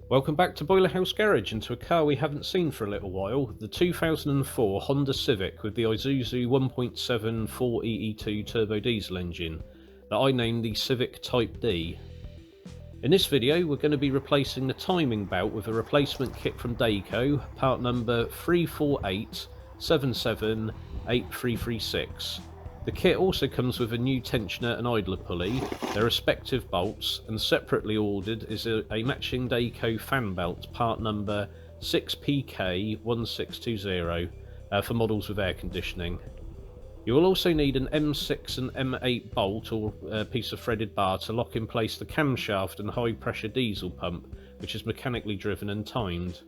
Welcome back to Boiler House Garage and to a car we haven't seen for a little while, the 2004 Honda Civic with the Isuzu 1.7 4EE2 turbo diesel engine that I named the Civic Type D. In this video we're going to be replacing the timing belt with a replacement kit from Dayco, part number 348778336. The kit also comes with a new tensioner and idler pulley, their respective bolts, and separately ordered is a matching Dayco fan belt, part number 6PK1620 for models with air conditioning. You will also need an M6 and M8 bolt or piece of threaded bar to lock in place the camshaft and high pressure diesel pump, which is mechanically driven and timed.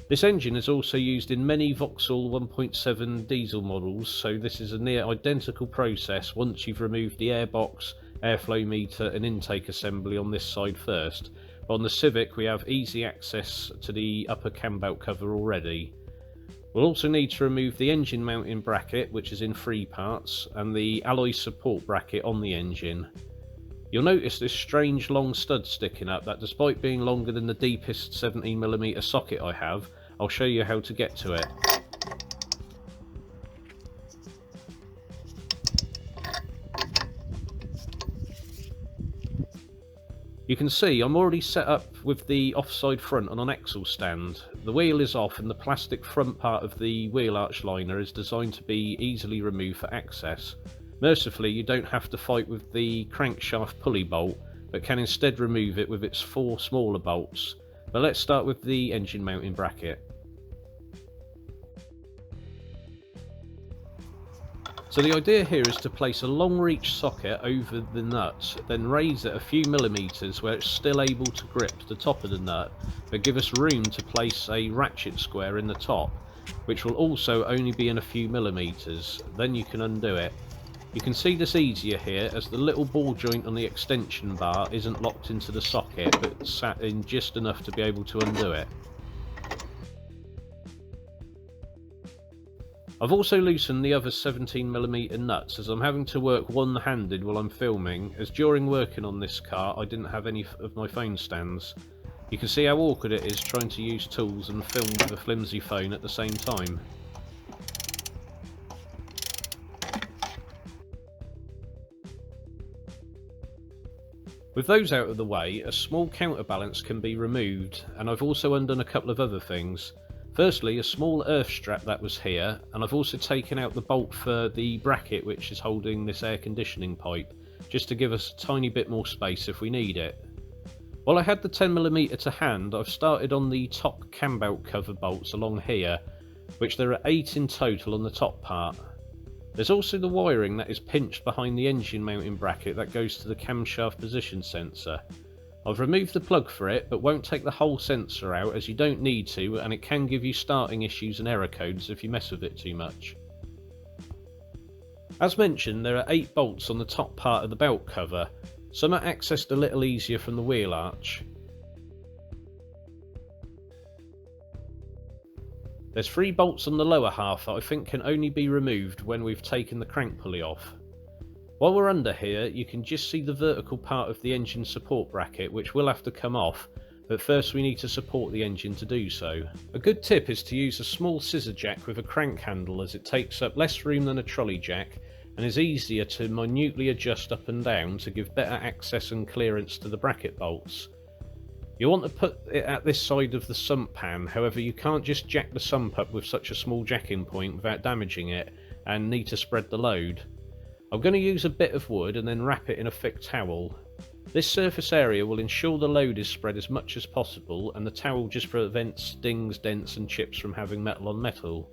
This engine is also used in many Vauxhall 1.7 diesel models, so this is a near identical process once you've removed the airbox, airflow meter and intake assembly on this side first. But on the Civic we have easy access to the upper cam belt cover already. We'll also need to remove the engine mounting bracket, which is in 3 parts, and the alloy support bracket on the engine. You'll notice this strange long stud sticking up that, despite being longer than the deepest 17mm socket I have, I'll show you how to get to it. You can see I'm already set up with the offside front on an axle stand. The wheel is off and the plastic front part of the wheel arch liner is designed to be easily removed for access. Mercifully, you don't have to fight with the crankshaft pulley bolt, but can instead remove it with its 4 smaller bolts. But let's start with the engine mounting bracket. So the idea here is to place a long reach socket over the nut, then raise it a few millimetres where it's still able to grip the top of the nut, but give us room to place a ratchet square in the top, which will also only be in a few millimetres. Then you can undo it. You can see this easier here as the little ball joint on the extension bar isn't locked into the socket but sat in just enough to be able to undo it. I've also loosened the other 17mm nuts as I'm having to work one-handed while I'm filming, as during working on this car I didn't have any of my phone stands. You can see how awkward it is trying to use tools and film with a flimsy phone at the same time. With those out of the way, a small counterbalance can be removed, and I've also undone a couple of other things. Firstly, a small earth strap that was here, and I've also taken out the bolt for the bracket which is holding this air conditioning pipe, just to give us a tiny bit more space if we need it. While I had the 10mm to hand, I've started on the top cam belt cover bolts along here, which there are 8 in total on the top part. There's also the wiring that is pinched behind the engine mounting bracket that goes to the camshaft position sensor. I've removed the plug for it, but won't take the whole sensor out as you don't need to, and it can give you starting issues and error codes if you mess with it too much. As mentioned, there are 8 bolts on the top part of the belt cover. Some are accessed a little easier from the wheel arch. There's 3 bolts on the lower half that I think can only be removed when we've taken the crank pulley off. While we're under here, you can just see the vertical part of the engine support bracket, which will have to come off, but first we need to support the engine to do so. A good tip is to use a small scissor jack with a crank handle, as it takes up less room than a trolley jack and is easier to minutely adjust up and down to give better access and clearance to the bracket bolts. You want to put it at this side of the sump pan, however you can't just jack the sump up with such a small jacking point without damaging it, and need to spread the load. I'm going to use a bit of wood and then wrap it in a thick towel. This surface area will ensure the load is spread as much as possible, and the towel just prevents dings, dents and chips from having metal on metal.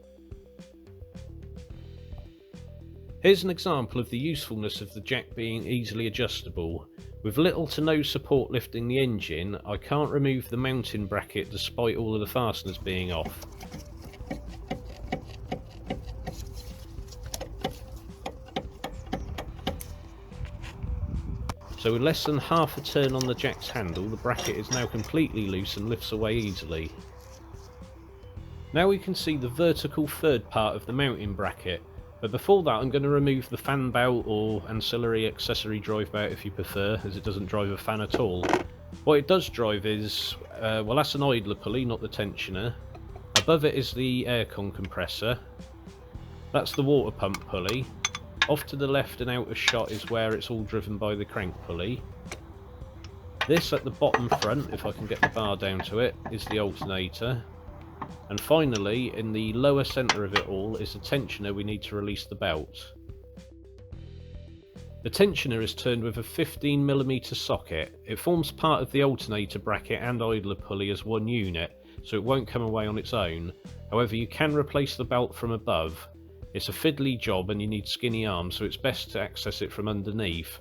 Here's an example of the usefulness of the jack being easily adjustable. With little to no support lifting the engine, I can't remove the mounting bracket despite all of the fasteners being off. So with less than half a turn on the jack's handle, the bracket is now completely loose and lifts away easily. Now we can see the vertical third part of the mounting bracket, but before that I'm going to remove the fan belt, or ancillary accessory drive belt if you prefer, as it doesn't drive a fan at all. What it does drive is, well, that's an idler pulley, not the tensioner. Above it is the aircon compressor. That's the water pump pulley. Off to the left and out of shot is where it's all driven by the crank pulley. This at the bottom front, if I can get the bar down to it, is the alternator. And finally, in the lower centre of it all, is the tensioner we need to release the belt. The tensioner is turned with a 15mm socket. It forms part of the alternator bracket and idler pulley as one unit, so it won't come away on its own. However, you can replace the belt from above. It's a fiddly job and you need skinny arms, so it's best to access it from underneath.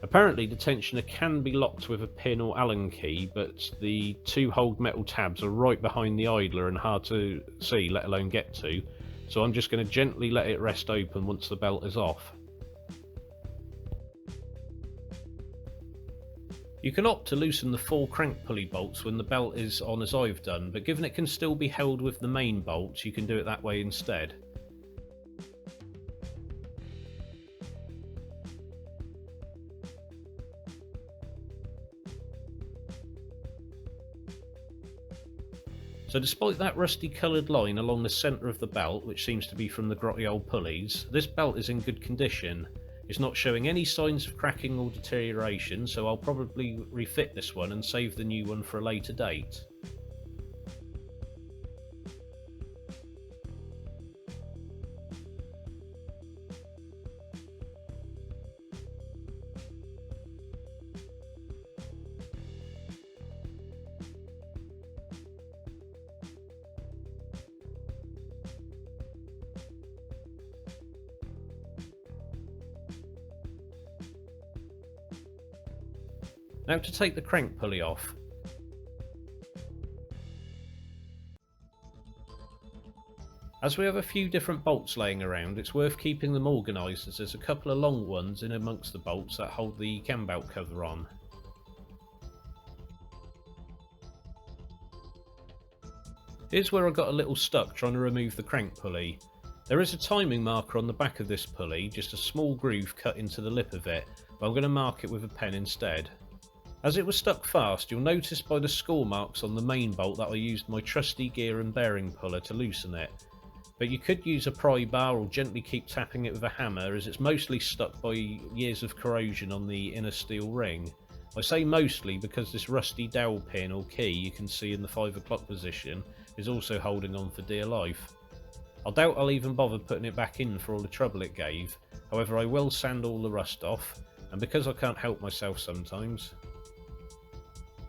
Apparently the tensioner can be locked with a pin or Allen key, but the two hold metal tabs are right behind the idler and hard to see, let alone get to, so I'm just going to gently let it rest open once the belt is off. You can opt to loosen the 4 crank pulley bolts when the belt is on, as I've done, but given it can still be held with the main bolts, you can do it that way instead. So despite that rusty coloured line along the centre of the belt, which seems to be from the grotty old pulleys, this belt is in good condition. It's not showing any signs of cracking or deterioration, so I'll probably refit this one and save the new one for a later date. Now to take the crank pulley off. As we have a few different bolts laying around, it's worth keeping them organised, as there's a couple of long ones in amongst the bolts that hold the cam belt cover on. Here's where I got a little stuck trying to remove the crank pulley. There is a timing marker on the back of this pulley, just a small groove cut into the lip of it, but I'm going to mark it with a pen instead. As it was stuck fast, you'll notice by the score marks on the main bolt that I used my trusty gear and bearing puller to loosen it. But you could use a pry bar or gently keep tapping it with a hammer, as it's mostly stuck by years of corrosion on the inner steel ring. I say mostly because this rusty dowel pin or key you can see in the 5 o'clock position is also holding on for dear life. I doubt I'll even bother putting it back in for all the trouble it gave, however I will sand all the rust off, and because I can't help myself sometimes.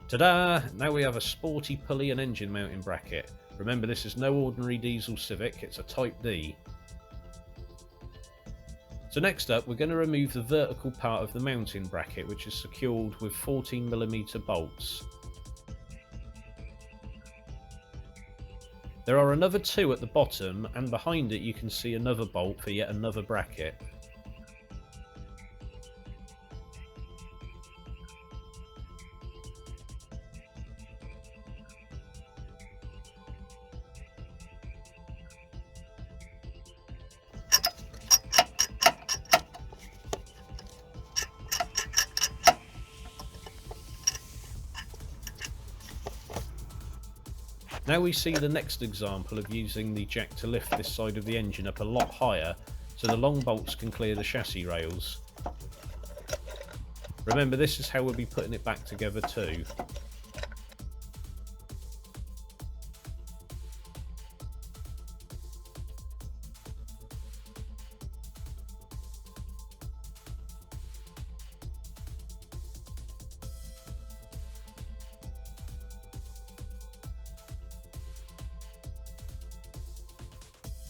Ta-da! Now we have a sporty pulley and engine mounting bracket. Remember, this is no ordinary diesel Civic, it's a Type D. So next up, we're going to remove the vertical part of the mounting bracket, which is secured with 14mm bolts. There are another 2 at the bottom, and behind it you can see another bolt for yet another bracket. Now we see the next example of using the jack to lift this side of the engine up a lot higher so the long bolts can clear the chassis rails. Remember, this is how we'll be putting it back together too.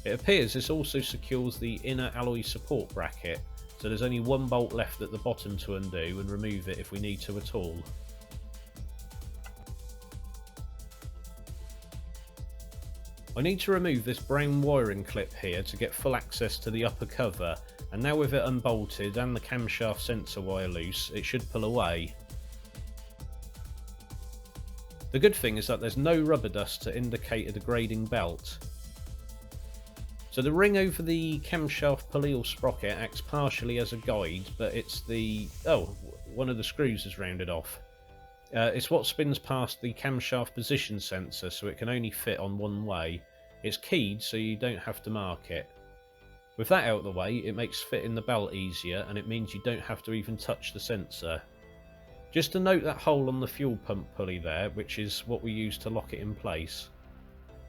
It appears this also secures the inner alloy support bracket, so there's only one bolt left at the bottom to undo and remove it if we need to at all. I need to remove this brown wiring clip here to get full access to the upper cover, and now with it unbolted and the camshaft sensor wire loose, it should pull away. The good thing is that there's no rubber dust to indicate a degrading belt. So the ring over the camshaft pulley or sprocket acts partially as a guide, but it's one of the screws is rounded off. It's what spins past the camshaft position sensor, so it can only fit on one way. It's keyed so you don't have to mark it. With that out of the way, it makes fitting the belt easier, and it means you don't have to even touch the sensor. Just to note that hole on the fuel pump pulley there, which is what we use to lock it in place.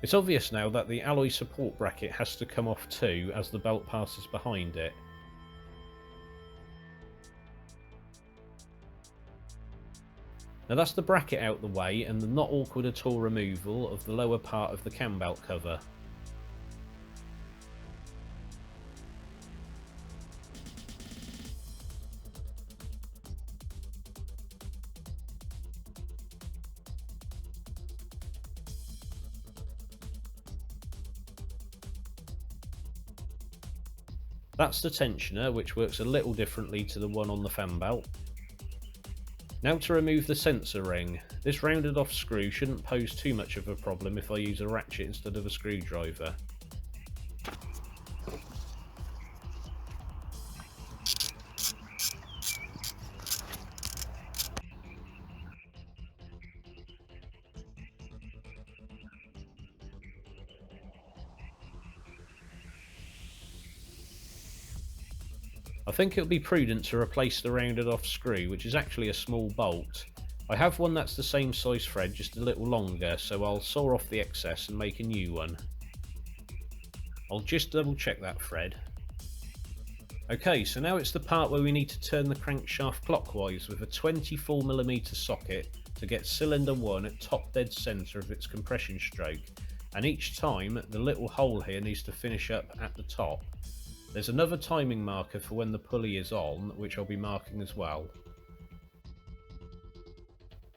It's obvious now that the alloy support bracket has to come off too as the belt passes behind it. Now that's the bracket out the way and the not awkward at all removal of the lower part of the cam belt cover. That's the tensioner, which works a little differently to the one on the fan belt. Now to remove the sensor ring. This rounded off screw shouldn't pose too much of a problem if I use a ratchet instead of a screwdriver. I think it would be prudent to replace the rounded off screw, which is actually a small bolt. I have one that's the same size thread, just a little longer, so I'll saw off the excess and make a new one. I'll just double check that thread. Okay, so now it's the part where we need to turn the crankshaft clockwise with a 24mm socket to get cylinder 1 at top dead centre of its compression stroke, and each time the little hole here needs to finish up at the top. There's another timing marker for when the pulley is on, which I'll be marking as well.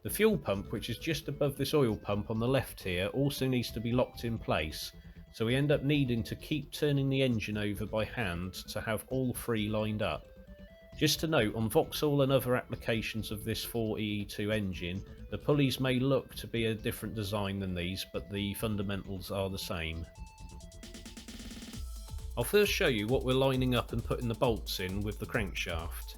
The fuel pump, which is just above this oil pump on the left here, also needs to be locked in place, so we end up needing to keep turning the engine over by hand to have all three lined up. Just to note, on Vauxhall and other applications of this 4EE2 engine, the pulleys may look to be a different design than these, but the fundamentals are the same. I'll first show you what we're lining up and putting the bolts in with the crankshaft.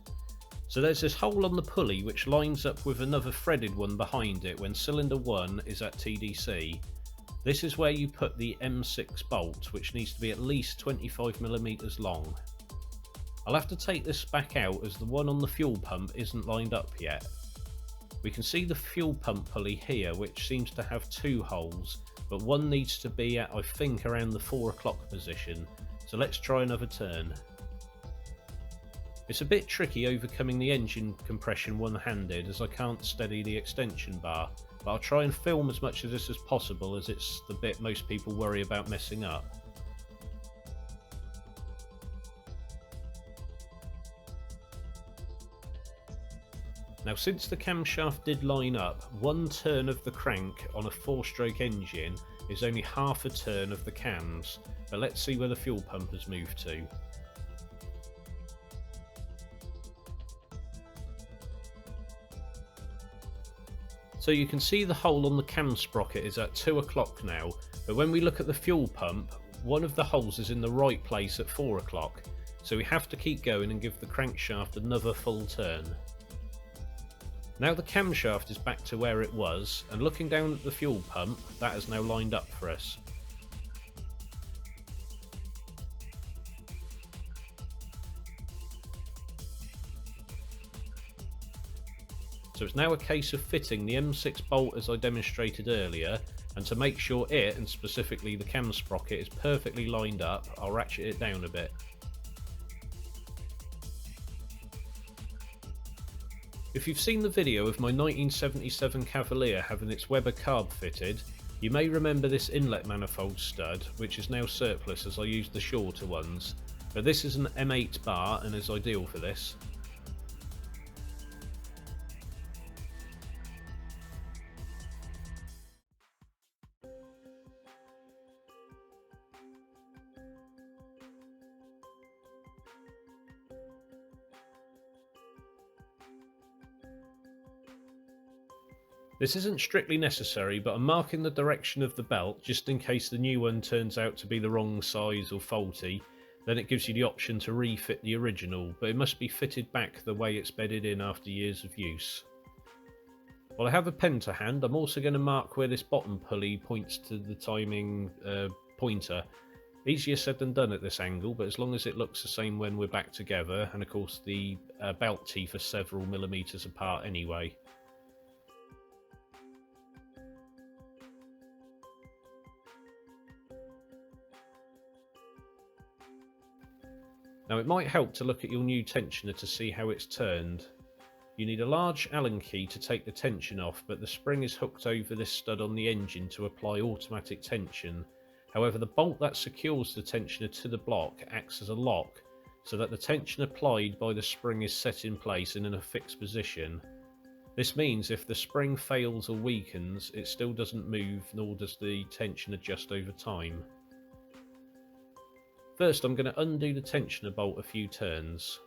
So there's this hole on the pulley which lines up with another threaded one behind it when cylinder 1 is at TDC. This is where you put the M6 bolt, which needs to be at least 25mm long. I'll have to take this back out as the one on the fuel pump isn't lined up yet. We can see the fuel pump pulley here, which seems to have two holes, but one needs to be at, I think, around the 4 o'clock position. So let's try another turn. It's a bit tricky overcoming the engine compression one-handed as I can't steady the extension bar, but I'll try and film as much of this as possible as it's the bit most people worry about messing up. Now, since the camshaft did line up, one turn of the crank on a 4-stroke engine is only half a turn of the cams, but let's see where the fuel pump has moved to. So you can see the hole on the cam sprocket is at 2 o'clock now, but when we look at the fuel pump, one of the holes is in the right place at 4 o'clock, so we have to keep going and give the crankshaft another full turn. Now the camshaft is back to where it was, and looking down at the fuel pump, that is now lined up for us. So it's now a case of fitting the M6 bolt as I demonstrated earlier, and to make sure it, and specifically the cam sprocket, is perfectly lined up, I'll ratchet it down a bit. If you've seen the video of my 1977 Cavalier having its Weber carb fitted, you may remember this inlet manifold stud, which is now surplus as I used the shorter ones, but this is an M8 bar and is ideal for this. This isn't strictly necessary, but I'm marking the direction of the belt just in case the new one turns out to be the wrong size or faulty. Then it gives you the option to refit the original, but it must be fitted back the way it's bedded in after years of use. While I have a pen to hand, I'm also going to mark where this bottom pulley points to the timing pointer. Easier said than done at this angle, but as long as it looks the same when we're back together, and of course the belt teeth are several millimetres apart anyway. Now it might help to look at your new tensioner to see how it's turned. You need a large Allen key to take the tension off, but the spring is hooked over this stud on the engine to apply automatic tension. However, the bolt that secures the tensioner to the block acts as a lock, so that the tension applied by the spring is set in place and in a fixed position. This means if the spring fails or weakens, it still doesn't move, nor does the tension adjust over time. First, I'm going to undo the tensioner bolt a few turns.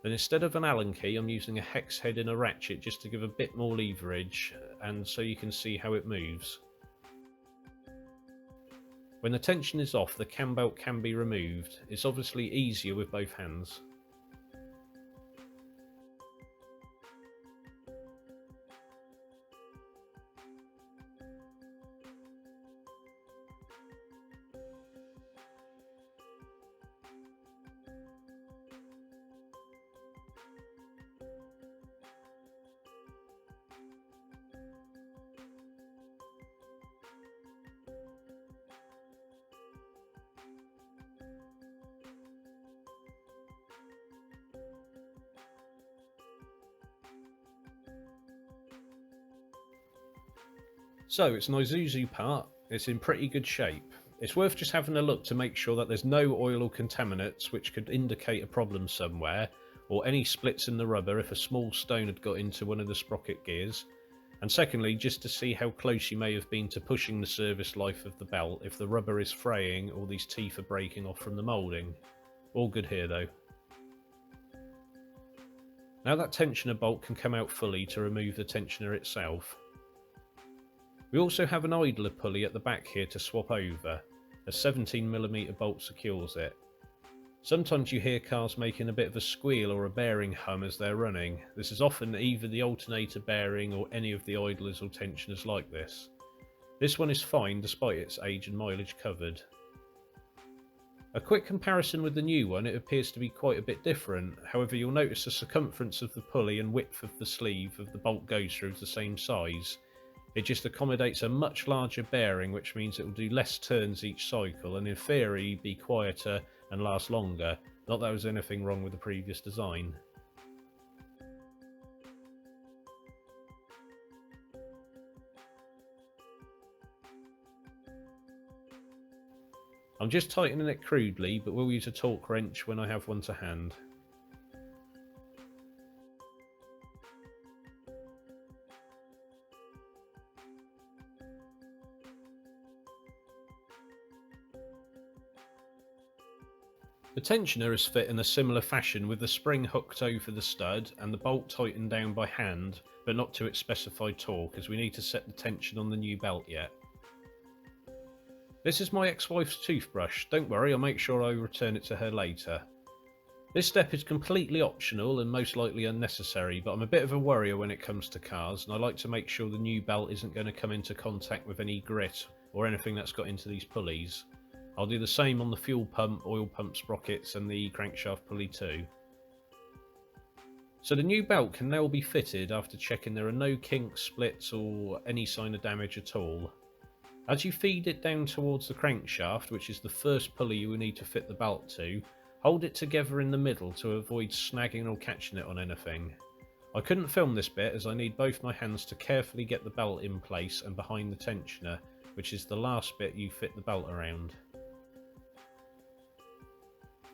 Then instead of an Allen key, I'm using a hex head and a ratchet just to give a bit more leverage, and so you can see how it moves. When the tension is off, the cam belt can be removed. It's obviously easier with both hands. So it's an Isuzu part, it's in pretty good shape. It's worth just having a look to make sure that there's no oil or contaminants which could indicate a problem somewhere, or any splits in the rubber if a small stone had got into one of the sprocket gears. And secondly, just to see how close you may have been to pushing the service life of the belt if the rubber is fraying or these teeth are breaking off from the moulding. All good here though. Now that tensioner bolt can come out fully to remove the tensioner itself. We also have an idler pulley at the back here to swap over. A 17mm bolt secures it. Sometimes you hear cars making a bit of a squeal or a bearing hum as they're running. This is often either the alternator bearing or any of the idlers or tensioners like this. This one is fine despite its age and mileage covered. A quick comparison with the new one, it appears to be quite a bit different. However, you'll notice the circumference of the pulley and width of the sleeve of the bolt goes through is the same size. It just accommodates a much larger bearing, which means it will do less turns each cycle and in theory be quieter and last longer. Not that there was anything wrong with the previous design. I'm just tightening it crudely, but will use a torque wrench when I have one to hand. The tensioner is fit in a similar fashion with the spring hooked over the stud and the bolt tightened down by hand, but not to its specified torque as we need to set the tension on the new belt yet. This is my ex-wife's toothbrush. Don't worry, I'll make sure I return it to her later. This step is completely optional and most likely unnecessary, but I'm a bit of a worrier when it comes to cars, and I like to make sure the new belt isn't going to come into contact with any grit or anything that's got into these pulleys. I'll do the same on the fuel pump, oil pump sprockets and the crankshaft pulley too. So the new belt can now be fitted after checking there are no kinks, splits or any sign of damage at all. As you feed it down towards the crankshaft, which is the first pulley you will need to fit the belt to, hold it together in the middle to avoid snagging or catching it on anything. I couldn't film this bit as I need both my hands to carefully get the belt in place and behind the tensioner, which is the last bit you fit the belt around.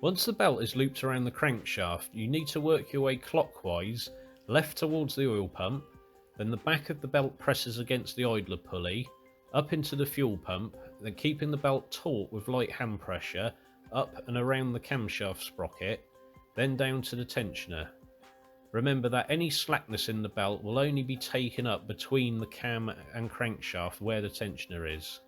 Once the belt is looped around the crankshaft, you need to work your way clockwise, left towards the oil pump, then the back of the belt presses against the idler pulley, up into the fuel pump, then keeping the belt taut with light hand pressure, up and around the camshaft sprocket, then down to the tensioner. Remember that any slackness in the belt will only be taken up between the cam and crankshaft where the tensioner is.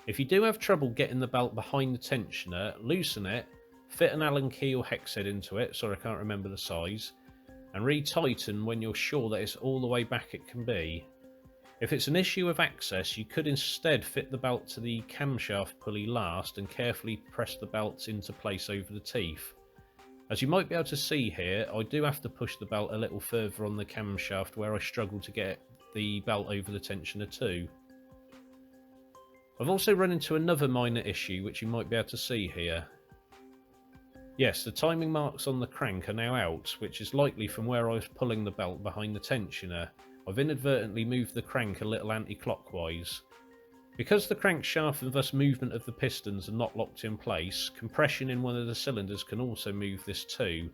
If you do have trouble getting the belt behind the tensioner, loosen it, fit an Allen key or hex head into it, sorry I can't remember the size, and re-tighten when you're sure that it's all the way back it can be. If it's an issue of access, you could instead fit the belt to the camshaft pulley last and carefully press the belts into place over the teeth. As you might be able to see here, I do have to push the belt a little further on the camshaft where I struggle to get the belt over the tensioner too. I've also run into another minor issue which you might be able to see here. Yes, the timing marks on the crank are now out, which is likely from where I was pulling the belt behind the tensioner. I've inadvertently moved the crank a little anti-clockwise. Because the crankshaft and thus movement of the pistons are not locked in place, compression in one of the cylinders can also move this too.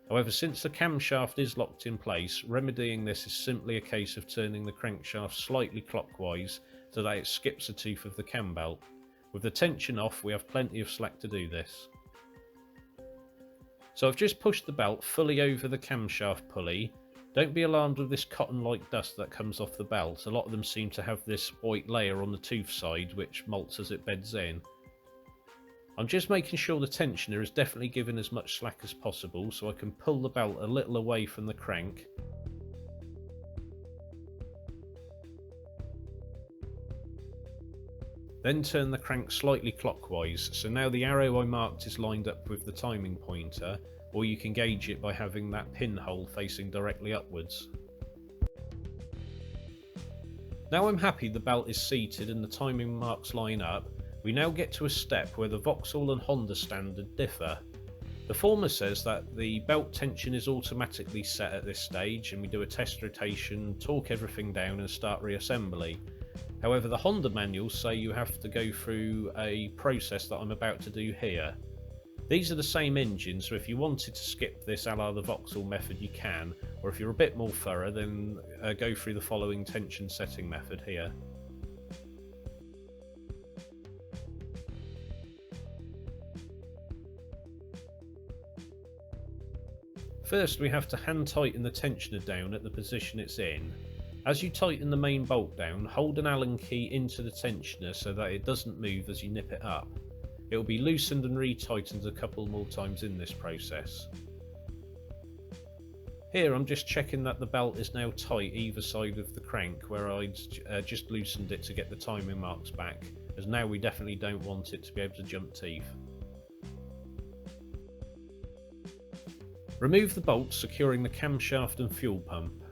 However, since the camshaft is locked in place, remedying this is simply a case of turning the crankshaft slightly clockwise so that it skips a tooth of the cam belt. With the tension off, we have plenty of slack to do this. So I've just pushed the belt fully over the camshaft pulley. Don't be alarmed with this cotton-like dust that comes off the belt. A lot of them seem to have this white layer on the tooth side which molts as it beds in. I'm just making sure the tensioner is definitely given as much slack as possible so I can pull the belt a little away from the crank. Then turn the crank slightly clockwise, so now the arrow I marked is lined up with the timing pointer, or you can gauge it by having that pinhole facing directly upwards. Now I'm happy the belt is seated and the timing marks line up, we now get to a step where the Vauxhall and Honda standard differ. The former says that the belt tension is automatically set at this stage and we do a test rotation, torque everything down and start reassembly. However, the Honda manuals say you have to go through a process that I'm about to do here. These are the same engines, so if you wanted to skip this a la the Vauxhall method you can, or if you're a bit more thorough then go through the following tension setting method here. First we have to hand tighten the tensioner down at the position it's in. As you tighten the main bolt down, hold an Allen key into the tensioner so that it doesn't move as you nip it up. It will be loosened and re-tightened a couple more times in this process. Here I'm just checking that the belt is now tight either side of the crank where I'd just loosened it to get the timing marks back, as now we definitely don't want it to be able to jump teeth. Remove the bolts securing the camshaft and fuel pump.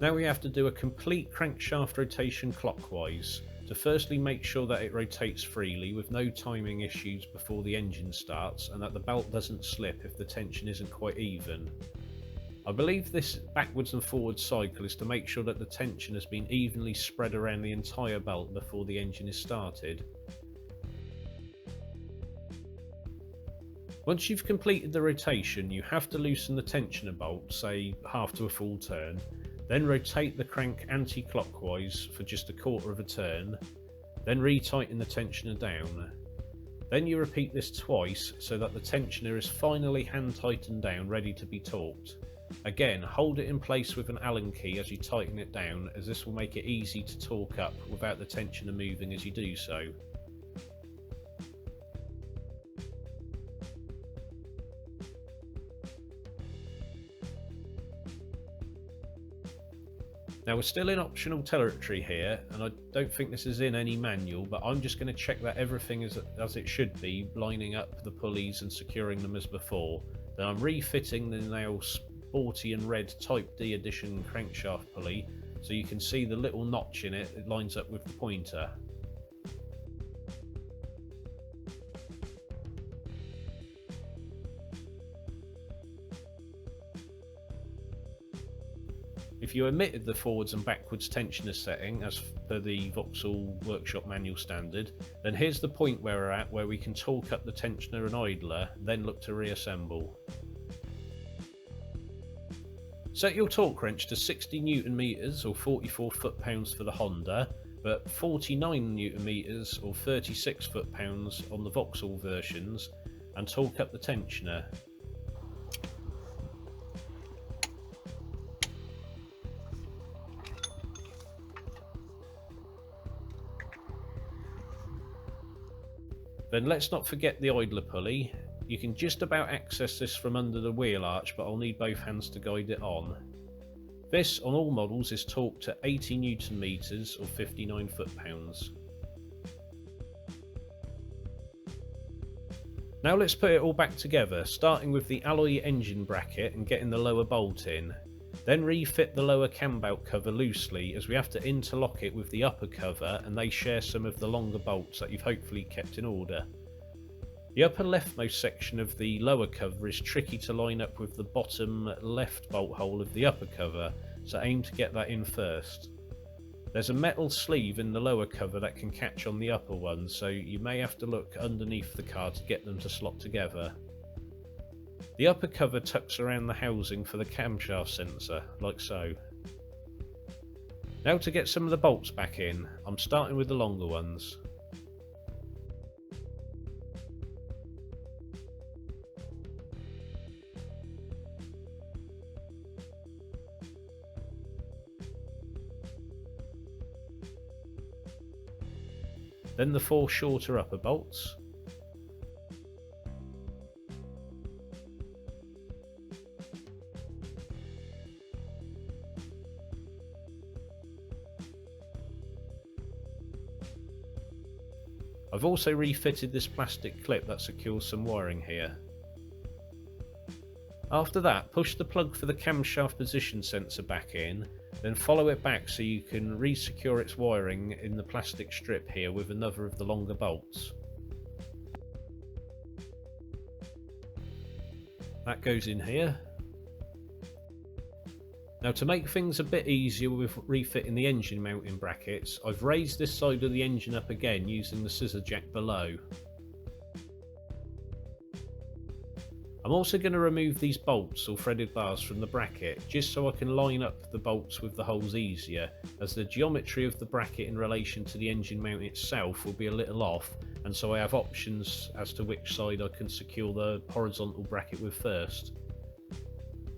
Now we have to do a complete crankshaft rotation clockwise, to firstly make sure that it rotates freely with no timing issues before the engine starts and that the belt doesn't slip if the tension isn't quite even. I believe this backwards and forwards cycle is to make sure that the tension has been evenly spread around the entire belt before the engine is started. Once you've completed the rotation, you have to loosen the tensioner bolt, say half to a full turn, then rotate the crank anti-clockwise for just a quarter of a turn, then re-tighten the tensioner down. Then you repeat this twice so that the tensioner is finally hand tightened down ready to be torqued. Again, hold it in place with an Allen key as you tighten it down, as this will make it easy to torque up without the tensioner moving as you do so. Now we're still in optional territory here, and I don't think this is in any manual, but I'm just going to check that everything is as it should be, lining up the pulleys and securing them as before. Then I'm refitting the now sporty and red Type D edition crankshaft pulley, so you can see the little notch in it, it lines up with the pointer. If you omitted the forwards and backwards tensioner setting as per the Vauxhall workshop manual standard, then here's the point where we're at, where we can torque up the tensioner and idler, then look to reassemble. Set your torque wrench to 60 Newton meters or 44 foot-pounds for the Honda, but 49 Newton meters or 36 foot-pounds on the Vauxhall versions, and torque up the tensioner. Then let's not forget the idler pulley. You can just about access this from under the wheel arch, but I'll need both hands to guide it on. This, on all models, is torqued to 80 Newton meters or 59 foot-pounds. Now let's put it all back together, starting with the alloy engine bracket and getting the lower bolt in. Then refit the lower cam belt cover loosely, as we have to interlock it with the upper cover, and they share some of the longer bolts that you've hopefully kept in order. The upper leftmost section of the lower cover is tricky to line up with the bottom left bolt hole of the upper cover, so aim to get that in first. There's a metal sleeve in the lower cover that can catch on the upper one, so you may have to look underneath the car to get them to slot together. The upper cover tucks around the housing for the camshaft sensor, like so. Now to get some of the bolts back in, I'm starting with the longer ones. Then the 4 shorter upper bolts. I've also refitted this plastic clip that secures some wiring here. After that, push the plug for the camshaft position sensor back in, then follow it back so you can re-secure its wiring in the plastic strip here with another of the longer bolts. That goes in here. Now to make things a bit easier with refitting the engine mounting brackets, I've raised this side of the engine up again using the scissor jack below. I'm also going to remove these bolts or threaded bars from the bracket, just so I can line up the bolts with the holes easier, as the geometry of the bracket in relation to the engine mount itself will be a little off, and so I have options as to which side I can secure the horizontal bracket with first.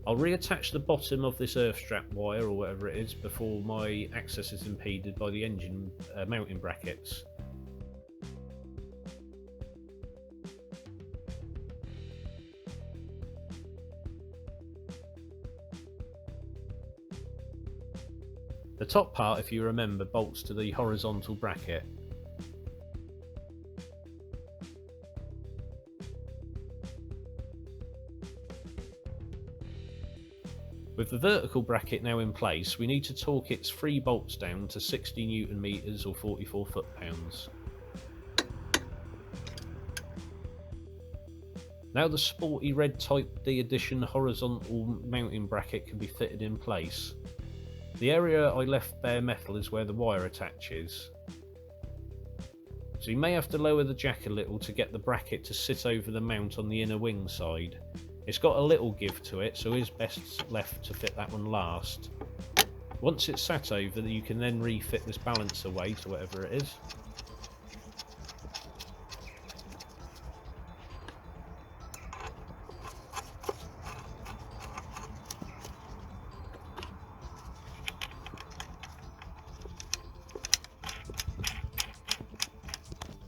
I'll reattach the bottom of this earth strap wire, or whatever it is, before my access is impeded by the engine mounting brackets. The top part, if you remember, bolts to the horizontal bracket. With the vertical bracket now in place, we need to torque its 3 bolts down to 60 Newton meters or 44 foot-pounds. Now the sporty red Type D edition horizontal mounting bracket can be fitted in place. The area I left bare metal is where the wire attaches. So you may have to lower the jack a little to get the bracket to sit over the mount on the inner wing side. It's got a little give to it, so it is best left to fit that one last. Once it's sat over, you can then refit this balancer weight, or whatever it is.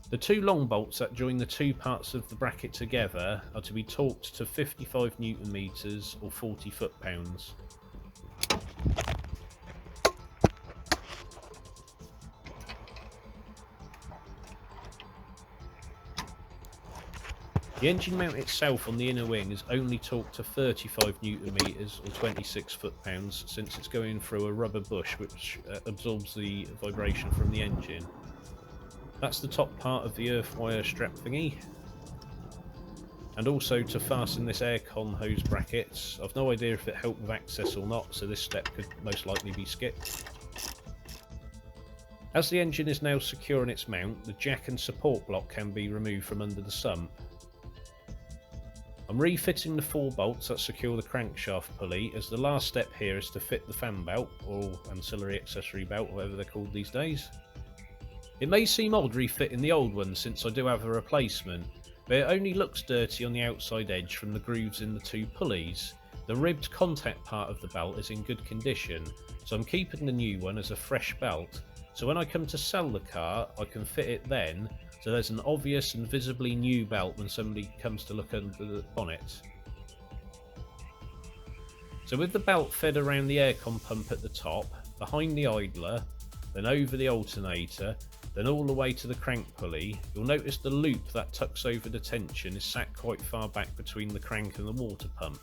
The 2 long bolts that join the 2 parts of the bracket together are to be torqued to 55 Newton meters or 40 foot-pounds. The engine mount itself on the inner wing is only torqued to 35 Newton meters or 26 foot-pounds, since it's going through a rubber bush which absorbs the vibration from the engine. That's the top part of the earth wire strap thingy. And also to fasten this aircon hose brackets. I've no idea if it helped with access or not, so this step could most likely be skipped. As the engine is now secure in its mount, the jack and support block can be removed from under the sump. I'm refitting the 4 bolts that secure the crankshaft pulley, as the last step here is to fit the fan belt, or ancillary accessory belt, whatever they're called these days. It may seem odd refitting the old one since I do have a replacement, but it only looks dirty on the outside edge from the grooves in the 2 pulleys. The ribbed contact part of the belt is in good condition, so I'm keeping the new one as a fresh belt, so when I come to sell the car I can fit it then, so there's an obvious and visibly new belt when somebody comes to look under the bonnet. So with the belt fed around the aircon pump at the top, behind the idler, then over the alternator, then all the way to the crank pulley, you'll notice the loop that tucks over the tension is sat quite far back between the crank and the water pump.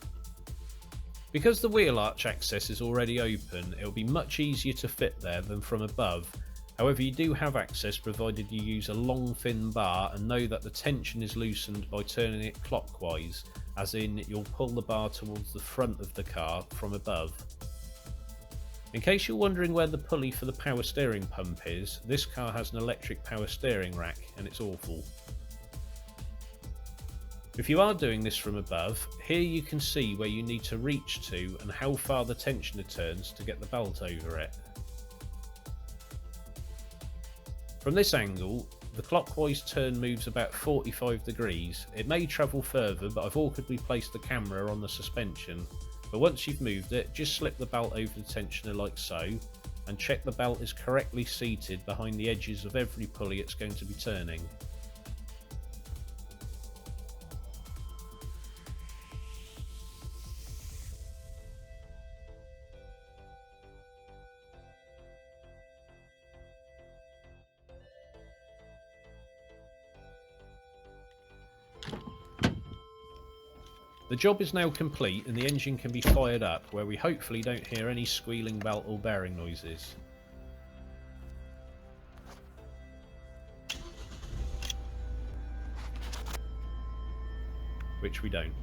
Because the wheel arch access is already open, it will be much easier to fit there than from above. However, you do have access provided you use a long thin bar and know that the tension is loosened by turning it clockwise, as in you'll pull the bar towards the front of the car from above. In case you're wondering where the pulley for the power steering pump is, this car has an electric power steering rack and it's awful. If you are doing this from above, here you can see where you need to reach to and how far the tensioner turns to get the belt over it. From this angle, the clockwise turn moves about 45 degrees. It may travel further, but I've awkwardly placed the camera on the suspension. But once you've moved it, just slip the belt over the tensioner like so, and check the belt is correctly seated behind the edges of every pulley it's going to be turning. The job is now complete and the engine can be fired up, where we hopefully don't hear any squealing belt or bearing noises. Which we don't.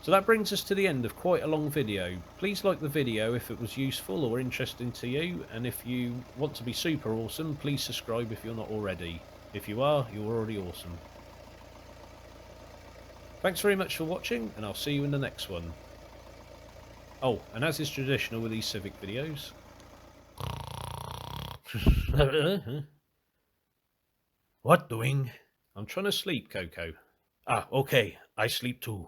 So that brings us to the end of quite a long video. Please like the video if it was useful or interesting to you, and if you want to be super awesome, please subscribe if you're not already. If you are, you're already awesome. Thanks very much for watching, and I'll see you in the next one. Oh, and as is traditional with these Civic videos... What doing? I'm trying to sleep, Coco. Ah, okay. I sleep too.